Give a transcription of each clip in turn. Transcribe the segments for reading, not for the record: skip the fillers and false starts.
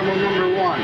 Problem number one.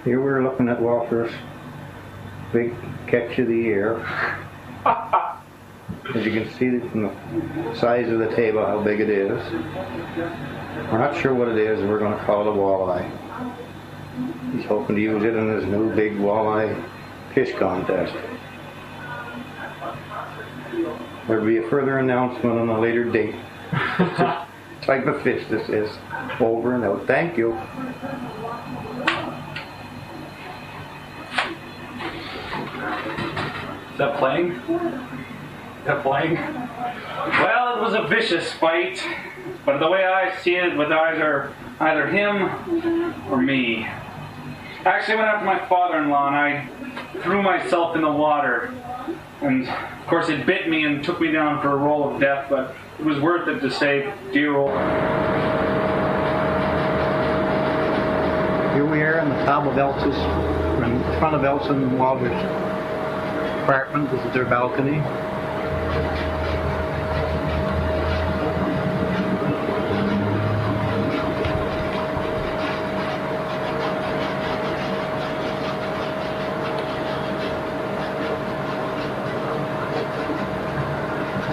Here we're looking at Walter's big catch of the year. As you can see from the size of the table how big it is. We're not sure what it is, and we're going to call it a walleye. He's hoping to use it in his new big walleye fish contest. There will be a further announcement on a later date. Type of fish this is. Over and out. Thank you. Is that playing? Is that playing? Well, it was a vicious fight, but the way I see it, the eyes are either him or me. Actually, I went after my father-in-law and I threw myself in the water. And of course it bit me and took me down for a roll of death, but it was worth it to save dear old. Here we are on the top of Elsa's, in front of Elsa and Walter's apartment. This is their balcony.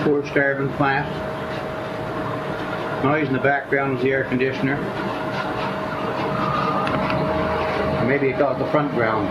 Poor starving plant. Noise in the background is the air conditioner. Or maybe it's out the front ground.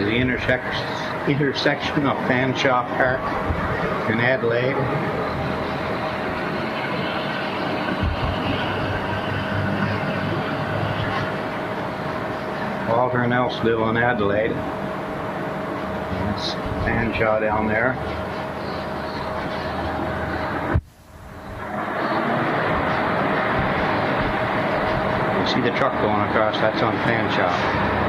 is the intersection of Fanshawe Park in Adelaide. Walter and Elsdale in Adelaide. That's Fanshawe down there. You see the truck going across, that's on Fanshawe.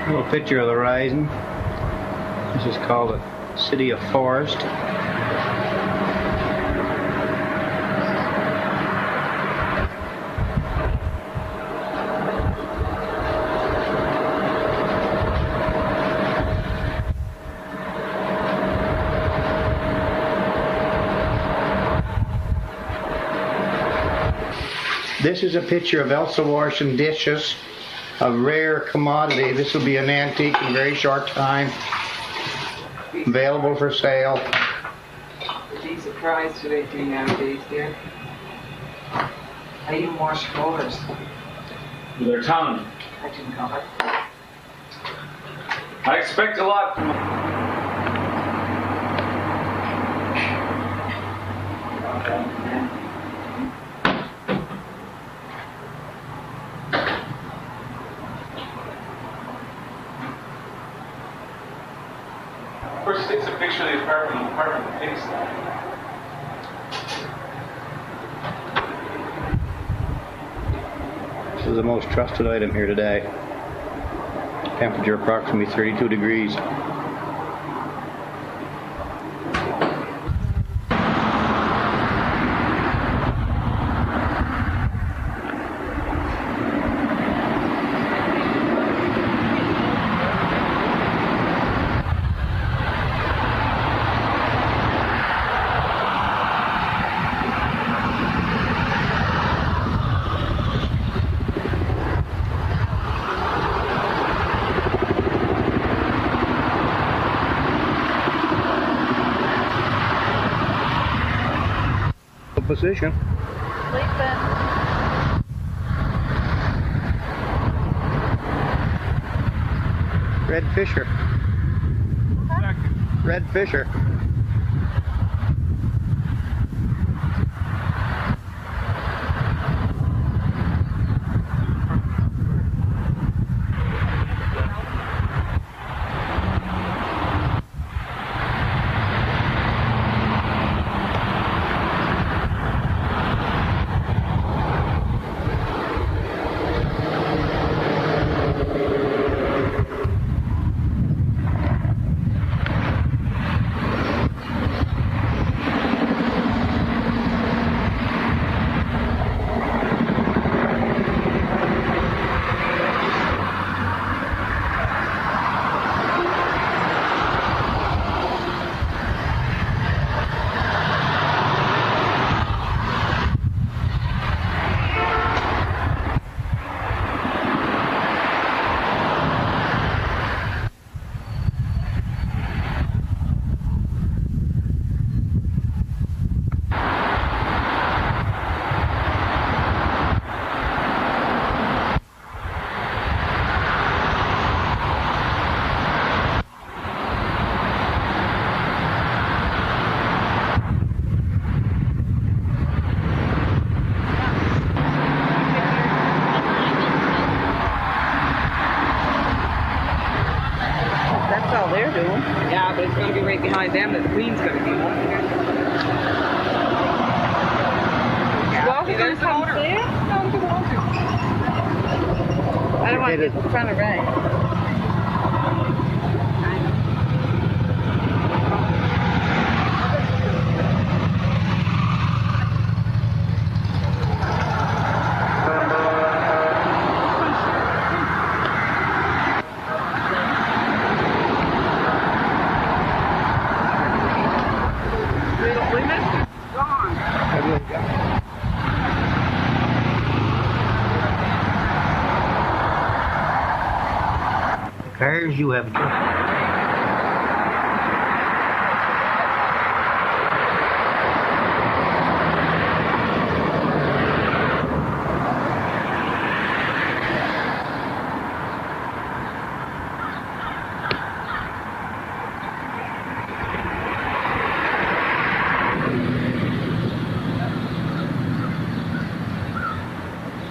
Little picture of the horizon. This is called the City of Forest. This is a picture of Elsa washing dishes. A rare commodity. This will be an antique in a very short time. Available for sale. I'd be surprised what they do nowadays, dear. I even wash floors. With their tongue. I didn't know it. I expect a lot from First takes a picture of the apartment thinks that. This is the most trusted item here today. Temperature approximately 32 degrees. Position. Red Fisher. Red Fisher. Yeah, but it's going to be right behind them that the Queen's going to be. Well, we're going to come see it? No, we don't want to. I don't want to get in front of rain. far as you have to.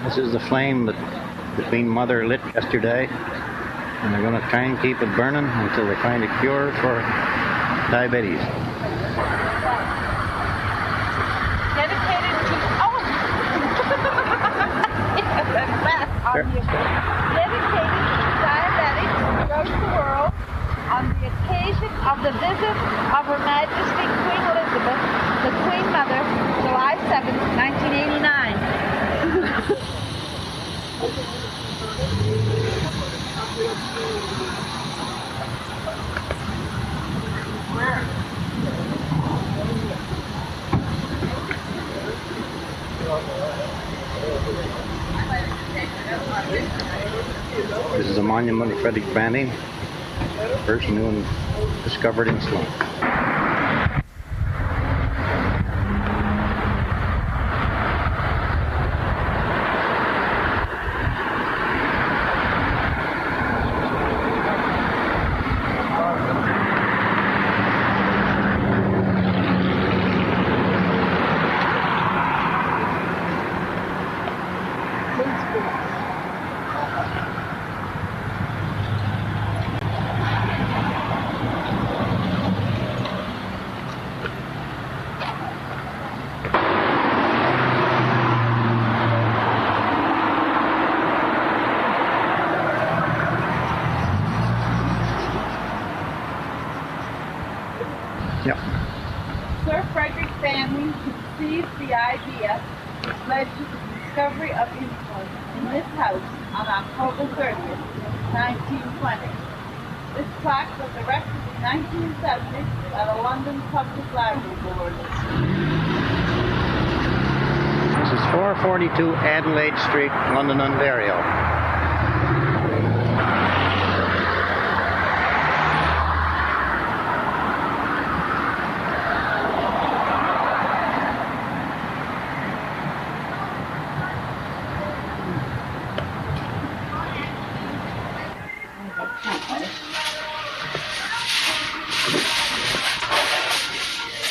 This is the flame that the Queen Mother lit yesterday, and they're going to try and keep it burning until they find a cure for diabetes. Dedicated to dedicated to diabetics throughout the world on the occasion of the visit of Her Majesty Queen Elizabeth, the Queen Mother, July 7th, 1989. This is a monument of Frederick Banting, first moon discovered in Sloan. Yep. Sir Frederick Banting conceived the idea which led to the discovery of insulin in this house on October 30th, 1920. This plaque was erected in 1970 at a London public library board. This is 442 Adelaide Street, London, Ontario.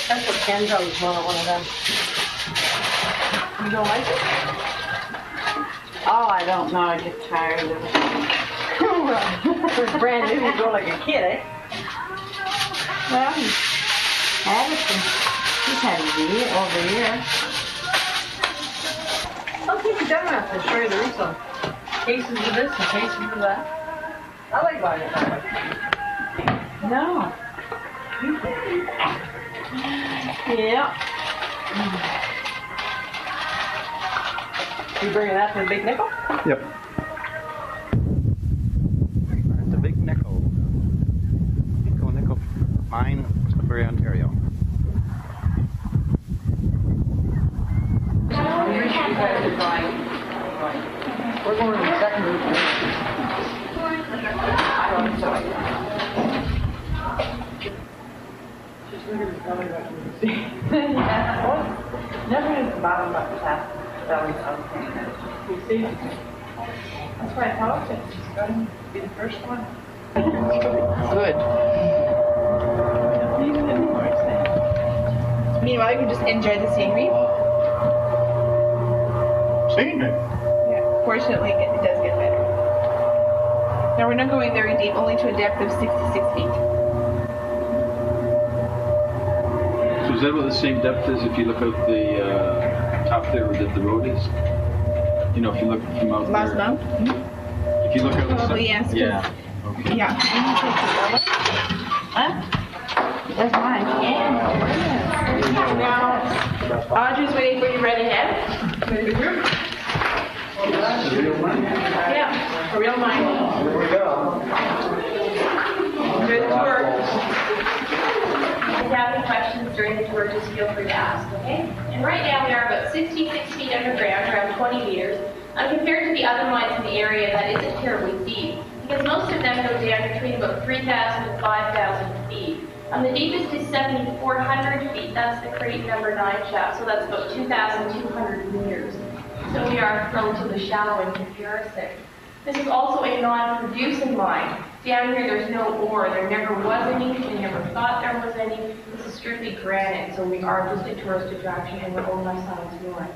That's what Kenzo's one of them. You don't like it? Oh, I don't know. I get tired of it. It's brand new. You go like a kid, eh? Well, he's had it since he's had it over a year. I'll keep it done after show you the recent cases of this and cases of that. I like buying it that way. No. Yeah. You bringing that to the Big Nickel? Yep. The Big Nickel. Nickel Mine, Sudbury, Ontario. We're going to the second group. I don't know. Yeah. Never knew the bottom about the top belly of You see? That's why I thought it. She's going to be the first one. Good. Meanwhile, you can just enjoy the scenery. Scenery? Yeah. Fortunately, it does get better. Now, we're not going very deep, only to a depth of 66 feet. So is that about the same depth as if you look out the top there where the road is? You know, if you look from out Last there. month? If you look out Probably, yes. 'Cause- Yeah. Okay. Yeah. Huh? That's mine. Now, Audrey's waiting for you right ahead. With the group. Yeah, a real mine. Here we go. Enjoy the tour. If you have any questions during the tour, just feel free to ask, okay? And right now we are about 66 feet underground, around 20 meters. And compared to the other mines in the area, that isn't terribly deep. because most of them go down between about 3,000 and 5,000 feet. The deepest is 7,400 feet. That's the crate number 9 shaft, so that's about 2,200 meters. So we are relatively shallow in comparison. This is also a non-producing mine. Down here there's no ore. There never was any. We never thought there was any. This is strictly granite, so we are just a tourist attraction and we're owned by Science North.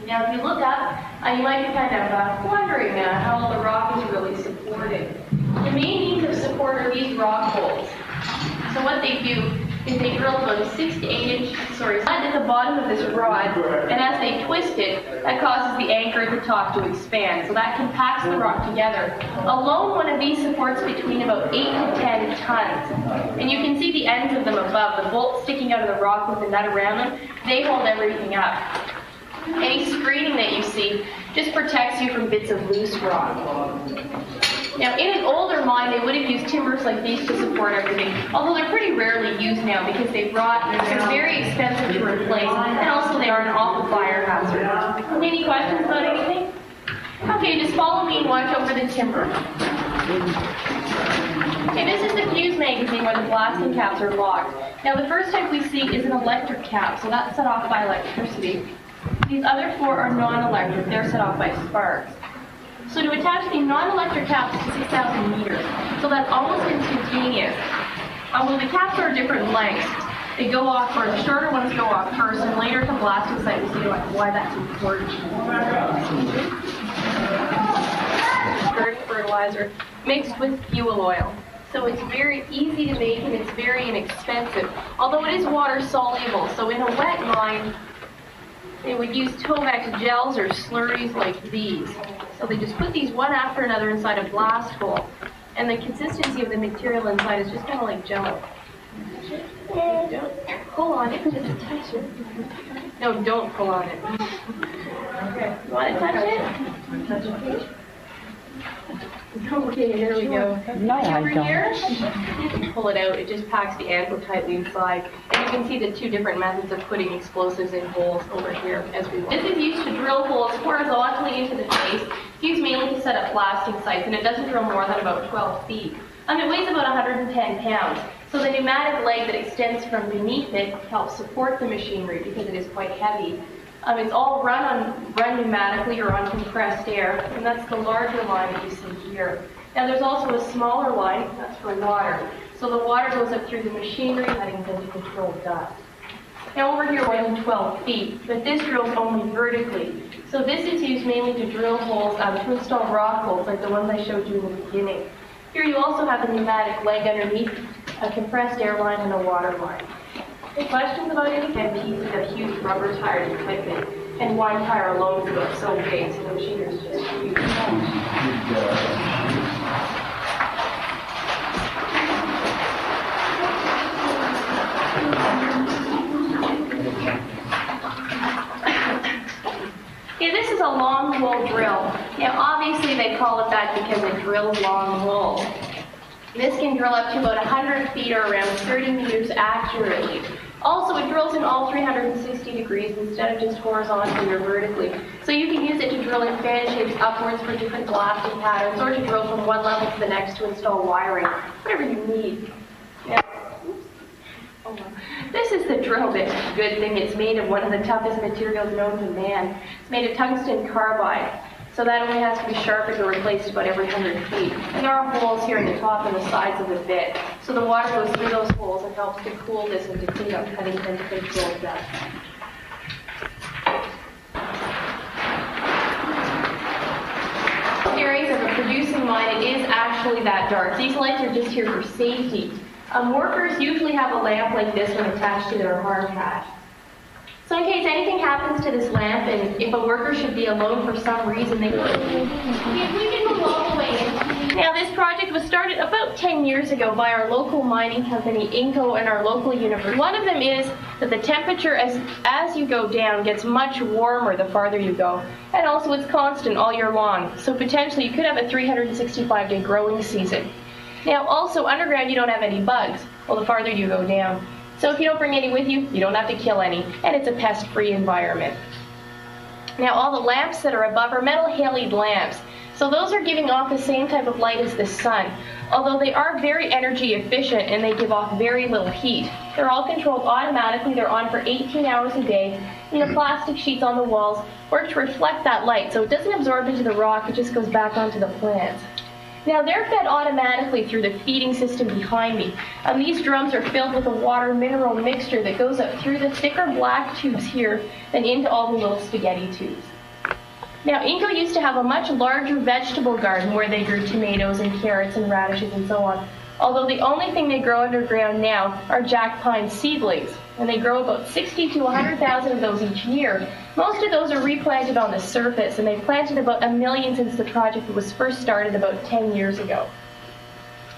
Now if you look up, you might be kind of wondering how the rock is really supported. The main means of support are these rock holes. So what they do is they drill about a 6 to 8 inch slide at the bottom of this rod, and as they twist it, that causes the anchor at the top to expand. So that compacts the rock together. Alone, one of these supports between about 8 to 10 tons. And you can see the ends of them above, the bolts sticking out of the rock with the nut around them, they hold everything up. Any screening that you see just protects you from bits of loose rock. Now, in an older mine, they would have used timbers like these to support everything, although they're pretty rarely used now because they rot, they're very expensive to replace, and also they are an awful fire hazard. Any questions about anything? Okay, just follow me and watch over the timber. Okay, this is the fuse magazine where the blasting caps are locked. Now, the first type we see is an electric cap, so that's set off by electricity. These other 4 are non-electric, they're set off by sparks. So to attach the non-electric caps to 6,000 meters, so that's almost instantaneous. Although the caps are different lengths, they go off first. The shorter ones go off first, and later at the blasting site we'll see why that's important. Dirt fertilizer mixed with fuel oil. So it's very easy to make and it's very inexpensive, although it is water soluble. So in a wet mine, they would use Tovac gels or slurries like these. So they just put these one after another inside a blast hole. And the consistency of the material inside is just kind of like jello. Don't pull on it, just touch it. No, don't pull on it. Okay, you want to touch it? Touch it. Okay, there we go. No, I over don't. Here, you can pull it out. It just packs the anvil tightly inside. And you can see the 2 different methods of putting explosives in holes over here as we look. This is used to drill holes horizontally into the face. It's used mainly to set up blasting sites, and it doesn't drill more than about 12 feet. It weighs about 110 pounds. So the pneumatic leg that extends from beneath it helps support the machinery because it is quite heavy. It's all run pneumatically or on compressed air, and that's the larger line that you see here. Now there's also a smaller line, that's for water. So the water goes up through the machinery, heading into controlled dust. Now over here we're in 12 feet, but this drills only vertically. So this is used mainly to drill holes, to install rock holes like the ones I showed you in the beginning. Here you also have a pneumatic leg underneath, a compressed air line, and a water line. Any questions about any kind of pieces of huge rubber tired equipment? And one tire alone is about so big, so the machinery is just huge. Yeah, this is a long hole drill. Now obviously they call it that because it drills long holes. This can drill up to about 100 feet or around 30 meters accurately. Also, it drills in all 360 degrees instead of just horizontally or vertically. So you can use it to drill in fan shapes upwards for different blasting patterns, or to drill from one level to the next to install wiring, whatever you need. Now, this is the drill bit. Good thing it's made of one of the toughest materials known to man. It's made of tungsten carbide. So that only has to be sharpened or replaced about every 100 feet. And there are holes here in the top and the sides of the bit. So the water goes through those holes and helps to cool this and to clean up cutting and to control dust. Areas of a producing mine, it is actually that dark. These lights are just here for safety. Workers usually have a lamp like this one attached to their hard hat. So in case anything happens to this lamp, and if a worker should be alone for some reason, they if we can move all the way in. Now this project was started about 10 years ago by our local mining company, Inco, and our local university. One of them is that the temperature as you go down gets much warmer the farther you go. And also it's constant all year long. So potentially you could have a 365-day growing season. Now also underground you don't have any bugs, well the farther you go down. So if you don't bring any with you, you don't have to kill any, and it's a pest-free environment. Now all the lamps that are above are metal halide lamps. So those are giving off the same type of light as the sun, although they are very energy efficient and they give off very little heat. They're all controlled automatically. They're on for 18 hours a day, and the plastic sheets on the walls work to reflect that light, so it doesn't absorb into the rock, it just goes back onto the plants. Now they're fed automatically through the feeding system behind me. These drums are filled with a water mineral mixture that goes up through the thicker black tubes here and into all the little spaghetti tubes. Now Inco used to have a much larger vegetable garden where they grew tomatoes and carrots and radishes and so on, although the only thing they grow underground now are jack pine seedlings, and they grow about 60 to 100,000 of those each year. Most of those are replanted on the surface, and they planted about 1 million since the project was first started about 10 years ago.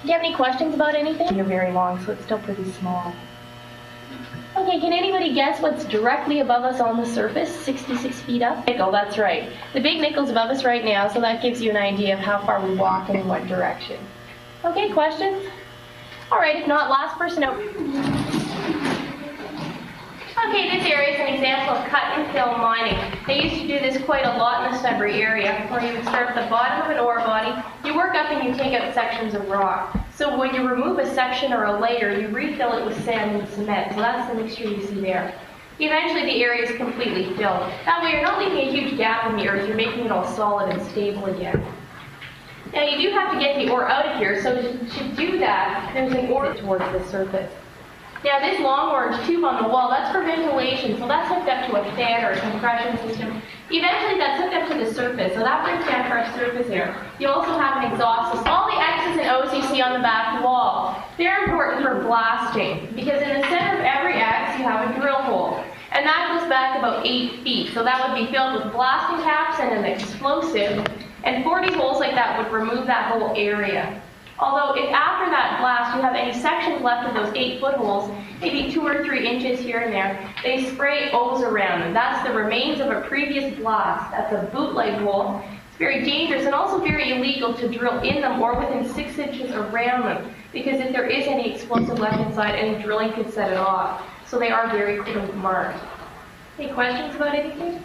Do you have any questions about anything? You're very long, so it's still pretty small. Okay, can anybody guess what's directly above us on the surface, 66 feet up? Nickel, that's right. The big nickel's above us right now, so that gives you an idea of how far we walk and in what direction. Okay, questions? All right, if not, last person out. Okay, this area is an example of cut and fill mining. They used to do this quite a lot in the Sudbury area, where you would start at the bottom of an ore body, you work up and you take out sections of rock. So when you remove a section or a layer, you refill it with sand and cement. So that's the mixture you see there. Eventually the area is completely filled. That way you're not leaving a huge gap in the earth, you're making it all solid and stable again. Now you do have to get the ore out of here, so to do that, there's an ore towards the surface. Now this long orange tube on the wall, that's for ventilation, so that's hooked up to a fan or a compression system. Eventually that's hooked up to the surface, so that brings down fresh surface air. You also have an exhaust system. All the X's and O's you see on the back wall, they're important for blasting, because in the center of every X you have a drill hole. And that goes back about 8 feet, so that would be filled with blasting caps and an explosive, and 40 holes like that would remove that whole area. Although if after that blast you have any sections left of those 8-foot holes, maybe 2 or 3 inches here and there, they spray O's around them. That's the remains of a previous blast. That's a bootleg hole. It's very dangerous and also very illegal to drill in them or within 6 inches around them, because if there is any explosive left inside, any drilling could set it off. So they are very clearly marked. Any questions about anything?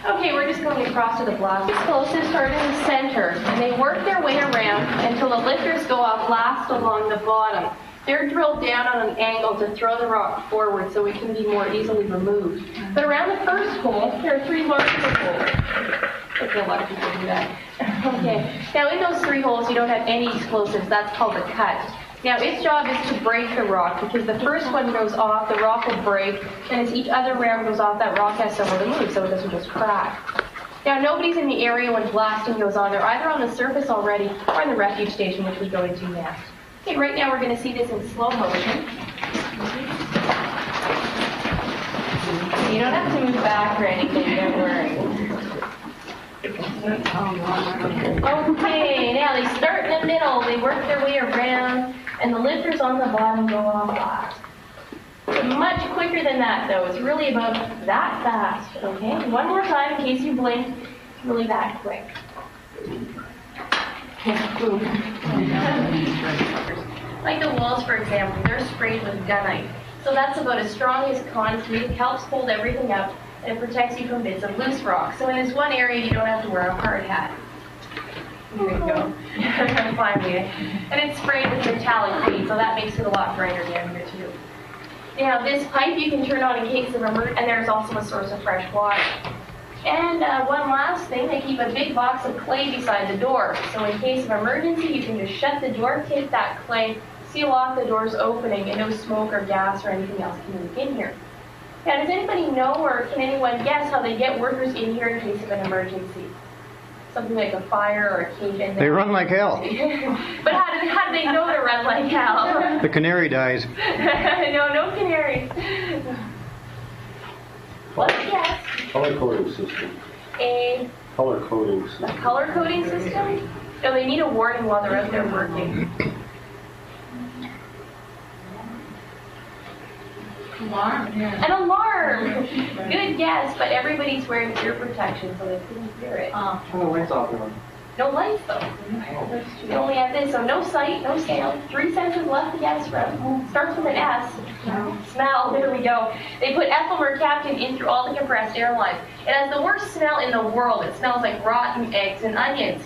Okay, we're just going across to the blast. Explosives start in the center, and they work their way around until the lifters go off last along the bottom. They're drilled down on an angle to throw the rock forward so it can be more easily removed. But around the first hole, there are 3 larger holes. I think a lot of people do that. Okay, now in those 3 holes, you don't have any explosives. That's called a cut. Now its job is to break the rock, because the first one goes off, the rock will break, and as each other round goes off, that rock has somewhere to move, so it doesn't just crack. Now nobody's in the area when blasting goes on. They're either on the surface already or in the refuge station, which we go into next. Okay, right now we're going to see this in slow motion. You don't have to move back or anything, don't worry. Okay, now they start in the middle, they work their way around, and the lifters on the bottom go off last. Much quicker than that, though. It's really about that fast, okay? One more time in case you blink. It's really that quick. Like the walls, for example, they're sprayed with gunite. So that's about as strong as concrete. It helps hold everything up, and it protects you from bits of loose rock. So in this one area, you don't have to wear a hard hat. Here you go. Finally. And it's sprayed with metallic paint, so that makes it a lot brighter down here too. Now this pipe you can turn on in case of emergency, and there's also a source of fresh water. And one last thing, they keep a big box of clay beside the door. So in case of emergency, you can just shut the door, take that clay, seal off the door's opening, and no smoke or gas or anything else can leak in here. Now, does anybody know, or can anyone guess how they get workers in here in case of an emergency? Something like a fire or a cave-in. They run like hell. But how do they know to run like hell? The canary dies. No canaries. Let's guess. Color coding system. A Color coding system. color coding system? No, they need a warning while they're out there working. Alarm? An alarm! Good guess, but everybody's wearing ear protection, so they couldn't hear it. Turn the lights off now. No lights though. You only have this, so no sight, no sound. 3 senses left to guess from. Starts with an S. Smell, there we go. They put ethyl mercaptan in through all the compressed air lines. It has the worst smell in the world. It smells like rotten eggs and onions.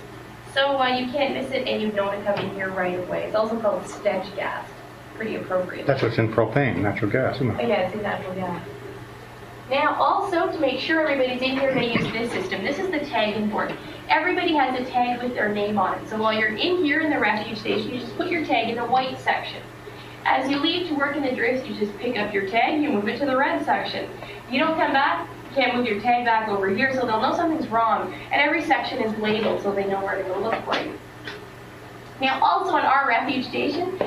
So you can't miss it, and you know to come in here right away. It's also called stench gas. Pretty appropriate. That's what's in propane, natural gas, isn't it? Yeah, it's in natural gas. Now, also, to make sure everybody's in here, they use this system. This is the tagging board. Everybody has a tag with their name on it. So while you're in here in the refuge station, you just put your tag in the white section. As you leave to work in the drifts, you just pick up your tag, you move it to the red section. You don't come back, you can't move your tag back over here, so they'll know something's wrong. And every section is labeled, so they know where to go look for you. Now, also on our refuge station,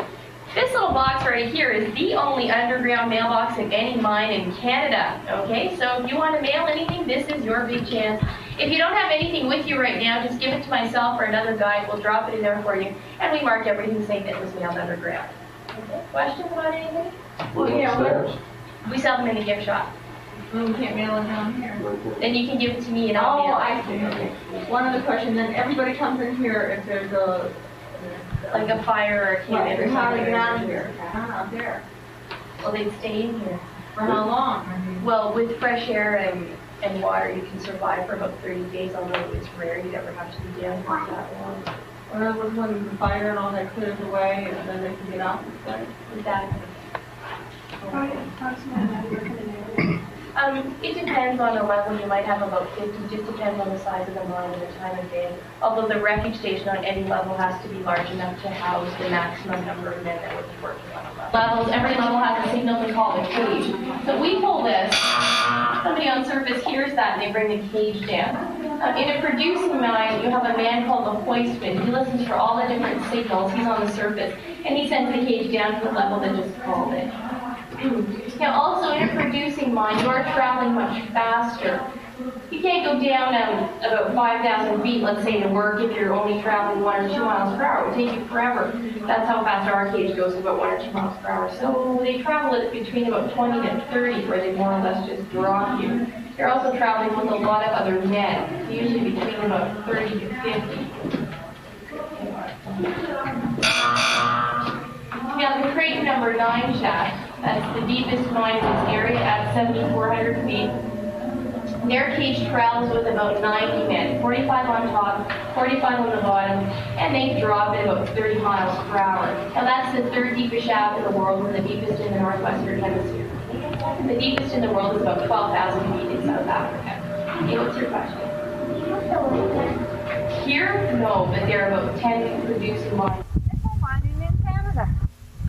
this little box right here is the only underground mailbox in any mine in Canada, okay? So if you want to mail anything, this is your big chance. If you don't have anything with you right now, just give it to myself or another guide. We'll drop it in there for you, and we mark everything saying that it was mailed underground. Okay. Questions about anything? Well, yeah, We sell them in the gift shop. we can't mail it down here. Then you can give it to me and I'll Oh, mail I it. see, okay. One other question, then everybody comes in here if there's a... Like a fire or a cannon or How do you something. get out of here? Out there. Well, they'd stay in here. For how long? Well, with fresh air and water, you can survive for about 30 days, although it's rare you'd ever have to be down for that long. Or it was when the fire and all that clears away, and then they can get out and stuff. Exactly. It depends on the level. You might have about 50. Just depends on the size of the mine and the time of day. Although the refuge station on any level has to be large enough to house the maximum number of men that would be working on a level. Levels. Every level has a signal we call the cage. So we pull this. Somebody on surface hears that and they bring the cage down. In a producing mine, you have a man called the hoistman. He listens for all the different signals. He's on the surface, and he sends the cage down to the level that just called it. Now, also in a producing mine, you are traveling much faster. You can't go down about 5,000 feet, let's say, to work if you're only traveling 1 or 2 miles per hour. It would take you forever. That's how fast our cage goes, about 1 or 2 miles per hour. So they travel at between about 20 to 30, where they more or less just drop you. You're also traveling with a lot of other men, usually between about 30 to 50. Now, the crate number 9 shaft, that's the deepest mine in this area at 7,400 feet. Their cage travels with about 90 men, 45 on top, 45 on the bottom, and they drop at about 30 miles per hour. Now, that's the 3rd deepest shaft in the world and the deepest in the northwestern hemisphere. The deepest in the world is about 12,000 feet in South Africa. Okay, what's your question? Here? No, but there are about 10 producing mines. Nickel mining in Canada.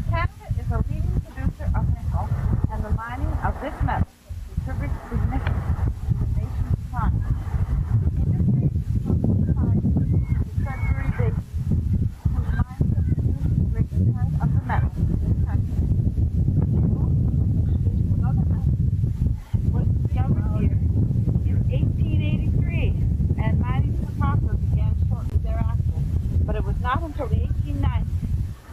Canada is a leading producer of nickel, and the mining of this metal contributes significantly to the nation's economy. The industry is classified to February basis, whose mines have produced the greater part of the metal in this country. Another metal was discovered here in 1883, and mining for copper began shortly thereafter. But it was not until the 1890s,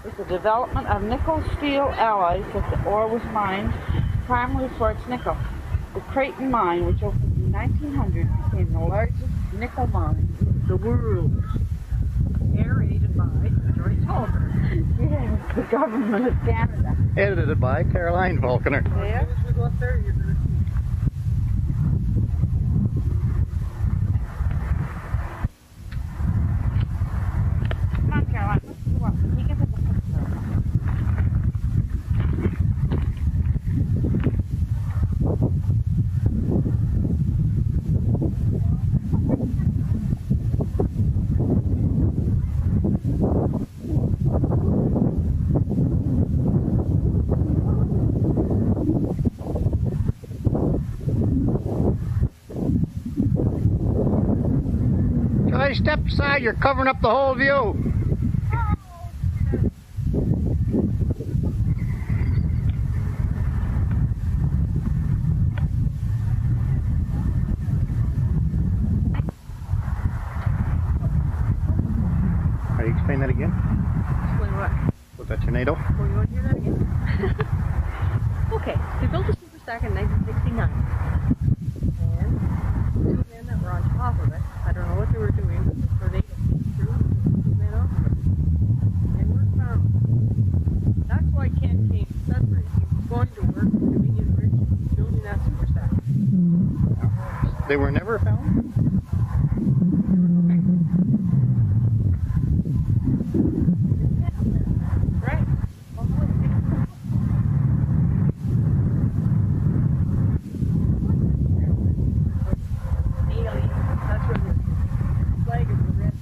with the development of nickel-steel alloys, that the ore was mined, primarily for its nickel. The Creighton mine, which opened in 1900, became the largest nickel mine in the world. Narrated by Joyce Holbert. Yes, the government of Canada. Edited by Caroline Volkner. Yeah. As we go up there, you're going to see. Come on, Caroline. Let's go up. He can take a picture. Guys, step aside, you're covering up the whole view. Are you explain that again? Explain what? With that tornado? Oh, you want to hear that again? Okay, they built a super stack in 1969. And 2 men that were on top of it, I don't know what they were doing, but the tornado came through They were never found? Right. That's where the flag is, the red.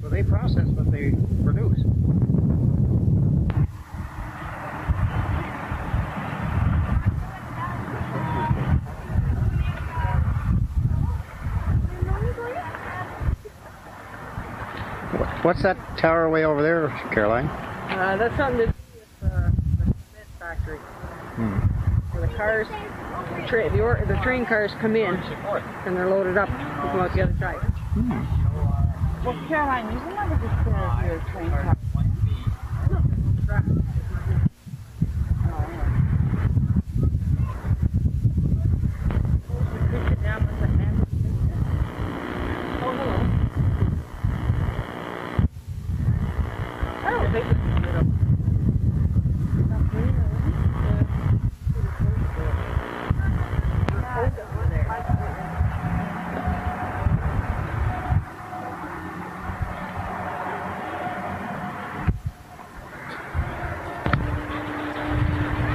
So they process what they produce. What's that tower way over there, Caroline? That's something to do with the cement factory. Where the cars, the train cars come in and they're loaded up to go out the other side. Well, Caroline, you never just put out your train car.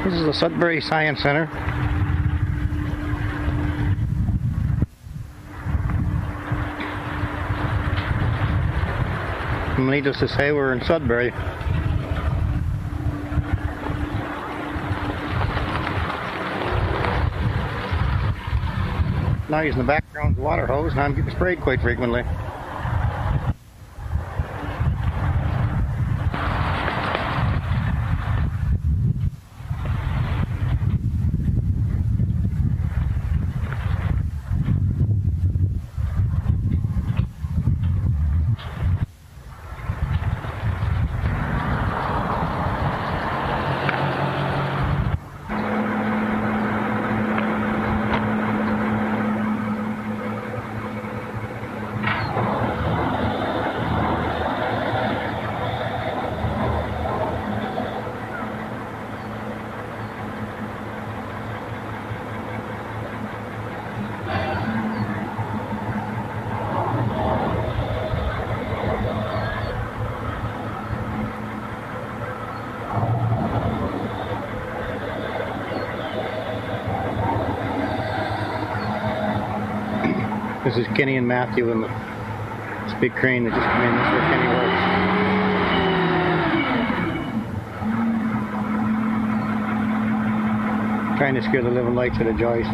This is the Sudbury Science Center. Needless to say, we're in Sudbury. Noise in the background's a water hose, and I'm getting sprayed quite frequently. This is Kenny and Matthew and this big crane that just came in. This is where Kenny works. Trying to scare the living lights out of Joyce.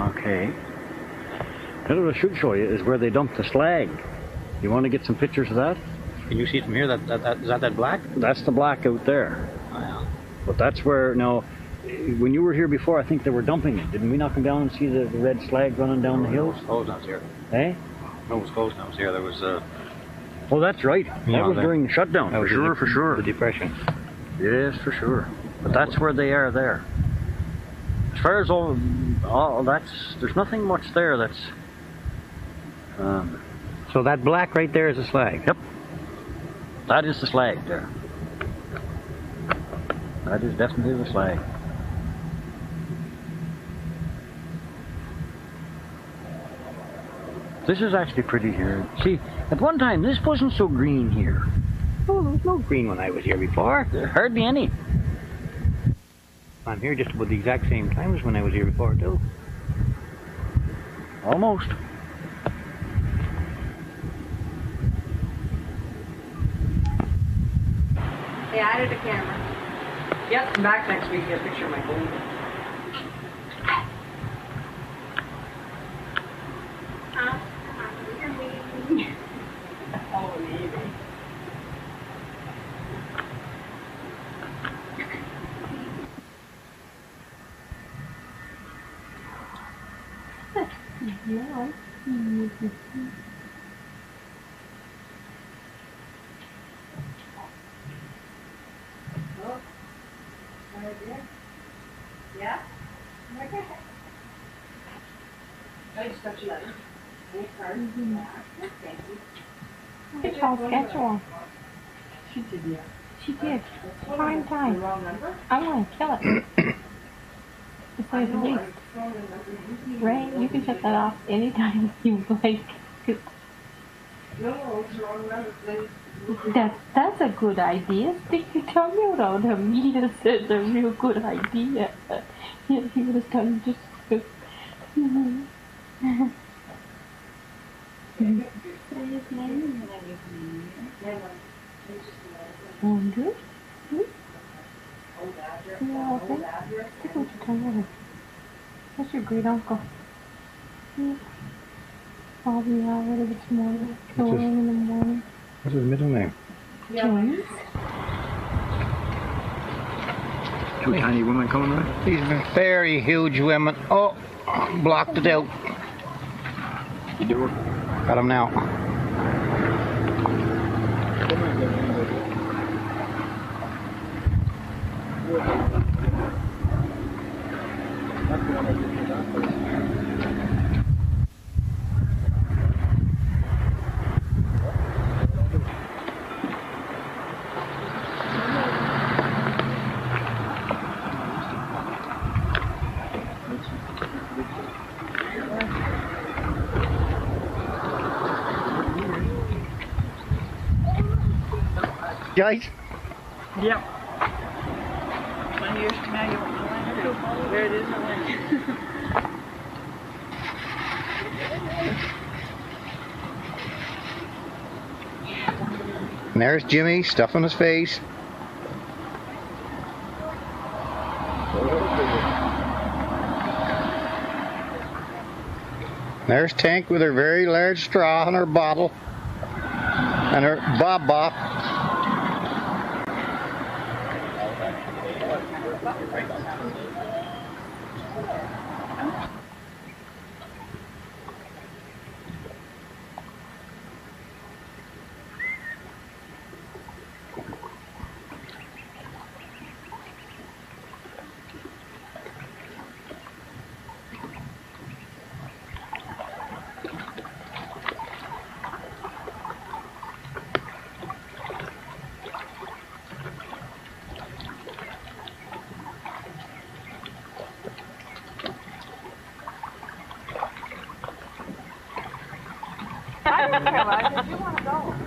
Okay. That's what I should show you is where they dump the slag. You want to get some pictures of that? Can you see it from here? Is that black? That's the black out there. Oh, yeah. But that's where, now, when you were here before, I think they were dumping it. Didn't we not come down and see the red slag running down the hills? Closed now, it's here. Eh? No, it was closed now, it's here. There was Oh, that's right. That was during the shutdown. That was for sure. The depression. Yes, for sure. But that's where they are there. As far as all there's nothing much there that's... So that black right there is the slag? Yep. That is the slag there. That is definitely the slag. This is actually pretty here. See, at one time this wasn't so green here. Oh, there was no green when I was here before. There hardly any. I'm here just about the exact same time as when I was here before, too. Almost. Hey, I added a camera. Yep, I'm back next week to get a picture of my gold. Oh, maybe. Yeah? It's all schedule. She did, yeah. She did. Prime time. I want to kill it. It's like a week. Ray, you can shut that off anytime you like. That's a good idea. Stick your tongue out on him. Yes, that's a real good idea. Yeah, he would have done just good. Good? Yeah, okay. Stick with your tongue out of him. That's your great uncle. I'll be out with it this morning. Going in the morning. What's his middle name? James? Two tiny women coming right? These are very huge women. Oh, blocked it out. You do it. Got them now. Guys? Yep. 20 years from now, you won't know where it is or when. And there's Jimmy stuffing his face. There's Tank with her very large straw in her bottle. And her bob.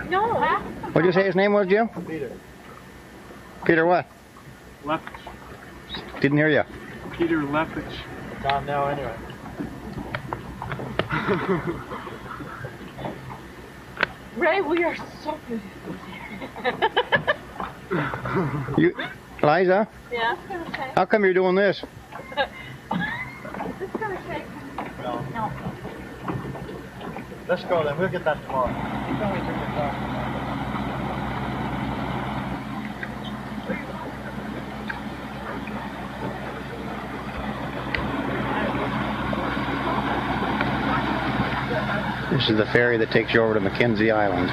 No. What'd you say his name was, Jim? Peter. Peter what? Lepich. Didn't hear you. Peter Lepich. Gone now anyway. Ray, we are so good. You, Liza? Yeah, it's gonna take. How come you're doing this? It's gonna take Let's go then. We'll get that tomorrow. This is the ferry that takes you over to Mackenzie Island.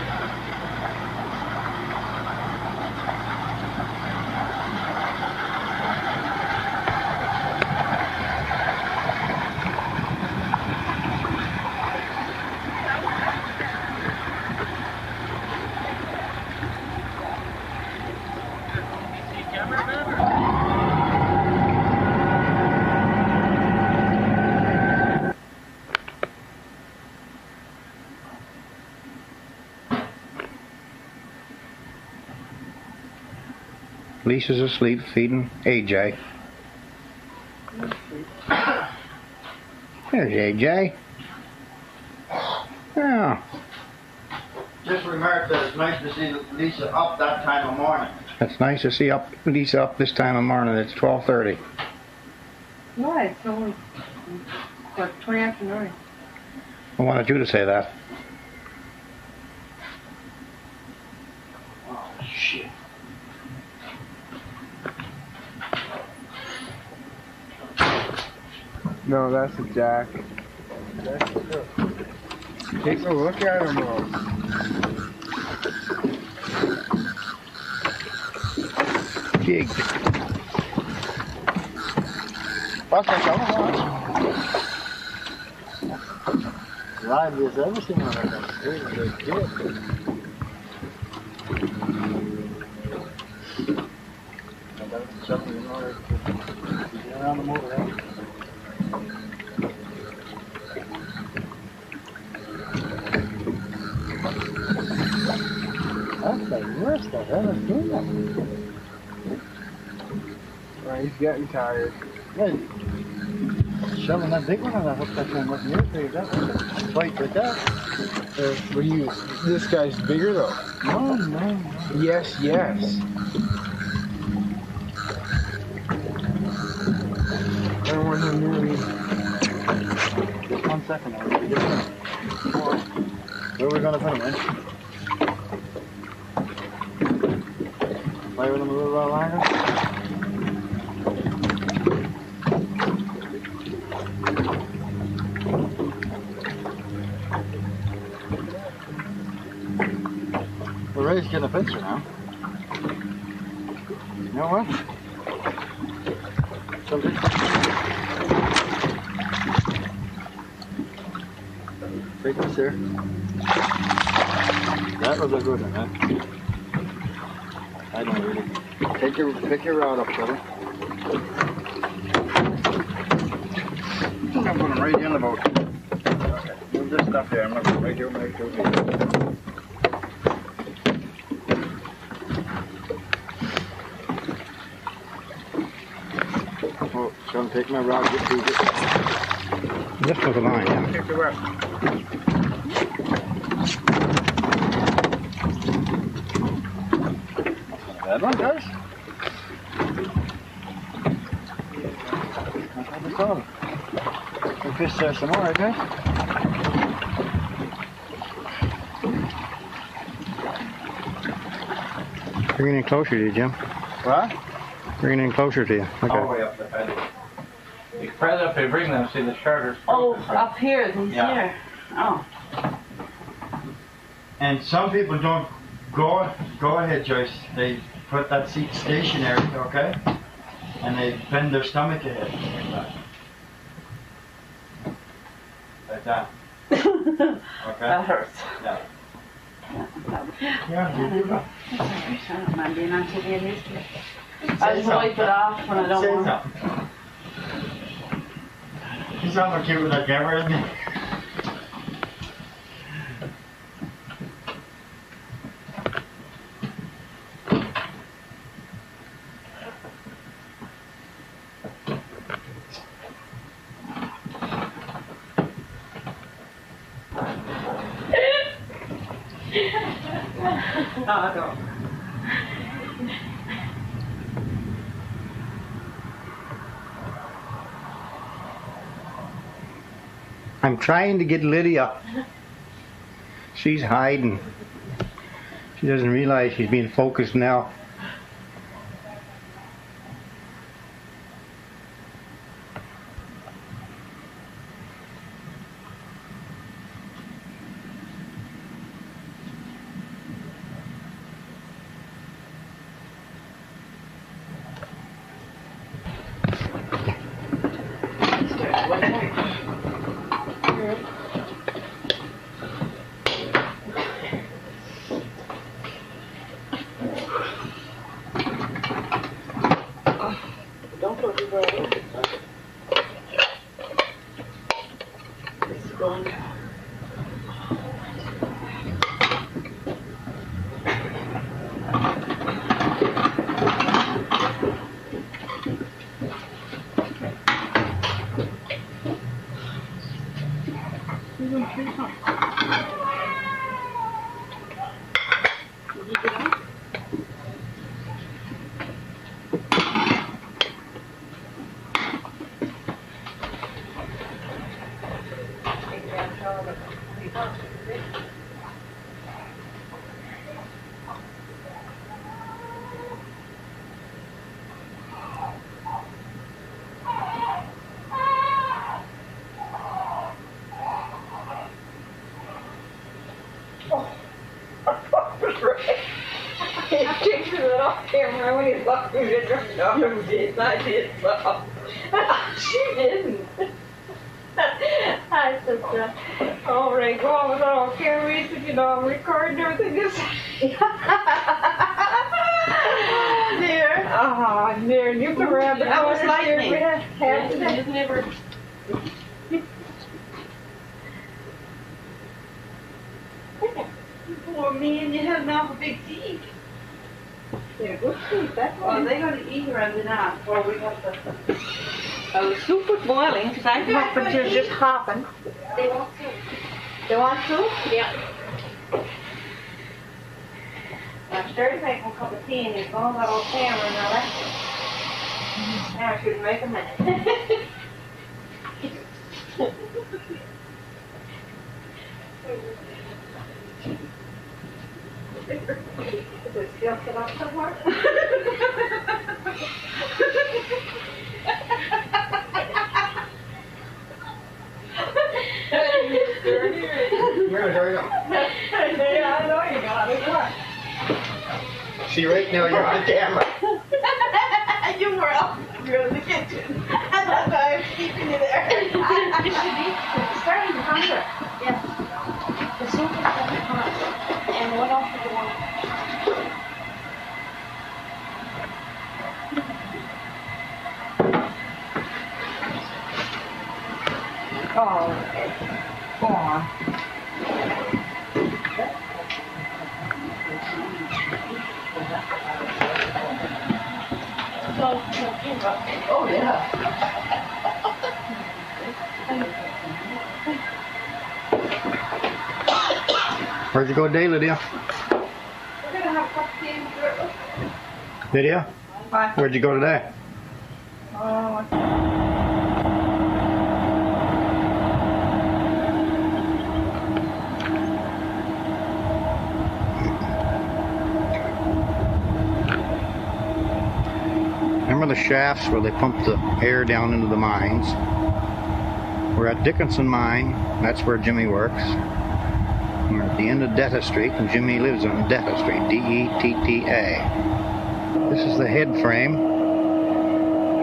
Lisa's asleep feeding AJ. There's AJ. Yeah. Just remark that it's nice to see Lisa up that time of morning. It's nice to see Lisa up this time of morning. It's 12:30. Why? It's only like 20 after 9. I wanted you to say that. Oh, shit. No, that's a jack. Take a look at him, bro. Jig. What's that coming Lively as ever seen on that. Really good. That's something in order to get around the motor, right? That's the worst I've ever seen that. Right, he's getting tired. Yeah, shoving that big one on that hook that one wasn't irritated. That was a fight with that. But this guy's bigger though. No, no. Yes, yes. I don't want him near me. Just 1 second. Where are we going to put him in? Play with him a little while longer? Well, Ray's getting a picture now. You know what? Take this here. That was a good one, huh? I don't really. Pick your rod up, brother. I'm putting him right in the boat. Okay. Move this stuff there. I'm going to put it right here. Oh, come take my rod. Get through this. This was a line, yeah. Take the rest. Bad one, guys. That's all. We'll fish there some more, right, guys? Bring it in closer to you, Jim. What? Bring it in closer to you. Okay. All the way up the head. You press up, they bring them, see the charters. Oh, up here, these here. Oh. And some people don't go ahead, Joyce. They put that seat stationary, okay? And they bend their stomach ahead. Like that. Okay? That hurts. Yeah. Yeah, I don't mind being on TV at least. I just wipe it off when I don't want it. He's not cute with that camera, isn't he? I'm trying to get Lydia. She's hiding. She doesn't realize she's being focused now. Camera when he's walking the dress off. You did, I did so. She didn't. I said, all right, go on with all camera, you know, I'm recording everything you say. Dear. Oh, dear, you can wrap it. I was like me. It's never. Poor man, you had an awful big teeth. They're good teeth, that's Well, why. they're going to eat her or they're not. Well, we have to. The soup was boiling because I come up and she was just hopping. They want soup. They want soup? Yeah. I started to make them a cup of tea and he's gone that old camera and I left it. Now I should make them that. Is it still set up somewhere? Yeah, I know you got it. What? See, right now you're on camera. You were out. You're in the kitchen. That's why I was keeping you there. It's starting to hunger. Yes. The soup is starting to hunger. And what else do you want? Oh, okay. Go on. Oh, yeah. Where'd you go today, Lydia? We're going to have a cup of tea and breakfast. Lydia? What? Where'd you go today? Oh, Remember the shafts where they pump the air down into the mines? We're at Dickinson Mine. That's where Jimmy works. We're at the end of Detta Street, and Jimmy lives on Detta Street, D-E-T-T-A. This is the head frame.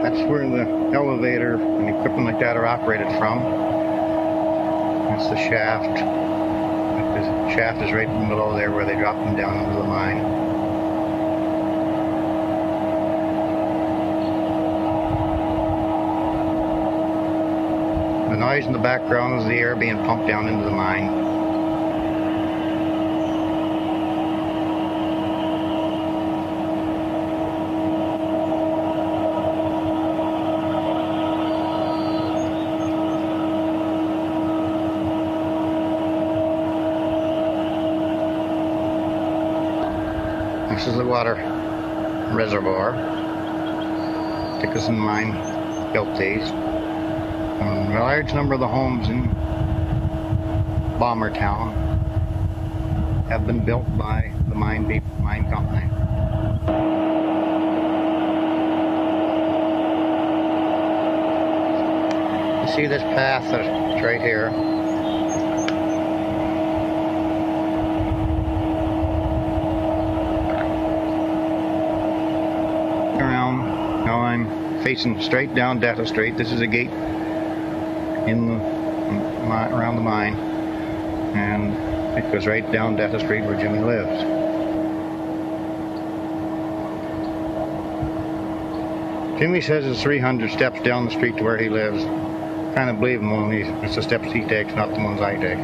That's where the elevator and equipment like that are operated from. That's the shaft. The shaft is right below there where they drop them down into the mine. The noise in the background is the air being pumped down into the mine. This is the water reservoir. Dickinson Mine built these. A large number of the homes in Bomber Town have been built by the mine company. You see this path that's right here. Around. Now I'm facing straight down Data Street. This is a gate around the mine, and it goes right down Data Street where Jimmy lives. Jimmy says it's 300 steps down the street to where he lives. Kind of believe him when it's the steps he takes, not the ones I take.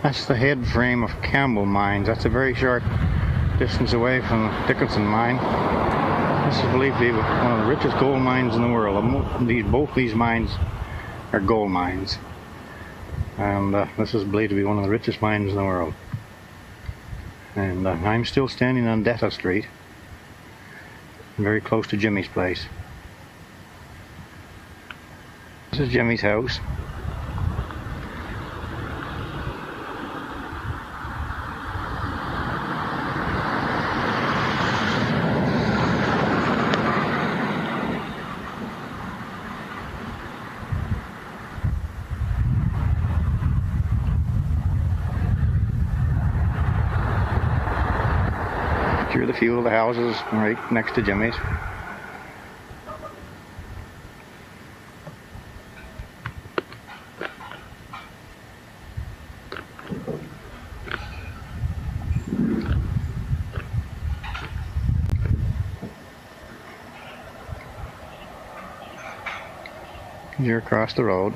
That's the head frame of Campbell Mines. That's a very short distance away from the Dickinson mine. This is believed to be one of the richest gold mines in the world. Both these mines are gold mines. And this is believed to be one of the richest mines in the world. And I'm still standing on Data Street, very close to Jimmy's place. This is Jimmy's house. Here are the few of the houses right next to Jimmy's. You're across the road.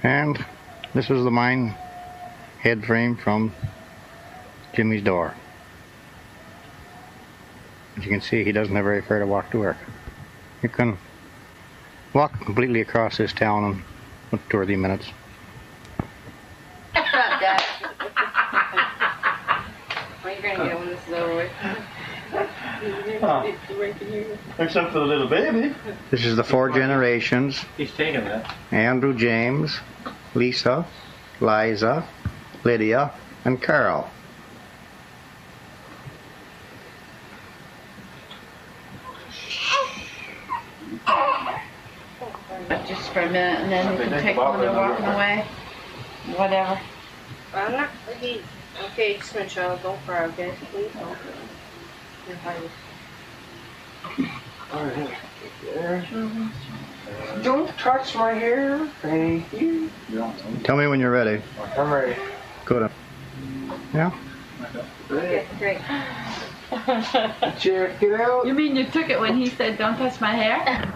And this is the mine head frame from Jimmy's door. As you can see, he doesn't have very far to walk to work. You can walk completely across this town in 2 or 3 minutes. Are you going to get when this is over with? Except for the little baby. This is the 4 generations. He's taking that. Andrew James, Lisa, Liza, Lydia, and Carol. Just for a minute, and then you can take one and walking away. Whatever. I'm not. Okay, Smithshaw, don't cry, okay? Please don't. Don't touch my hair. Thank you. Tell me when you're ready. I'm ready. Good. Yeah? Okay, great. Check it out. You mean you took it when he said, don't touch my hair?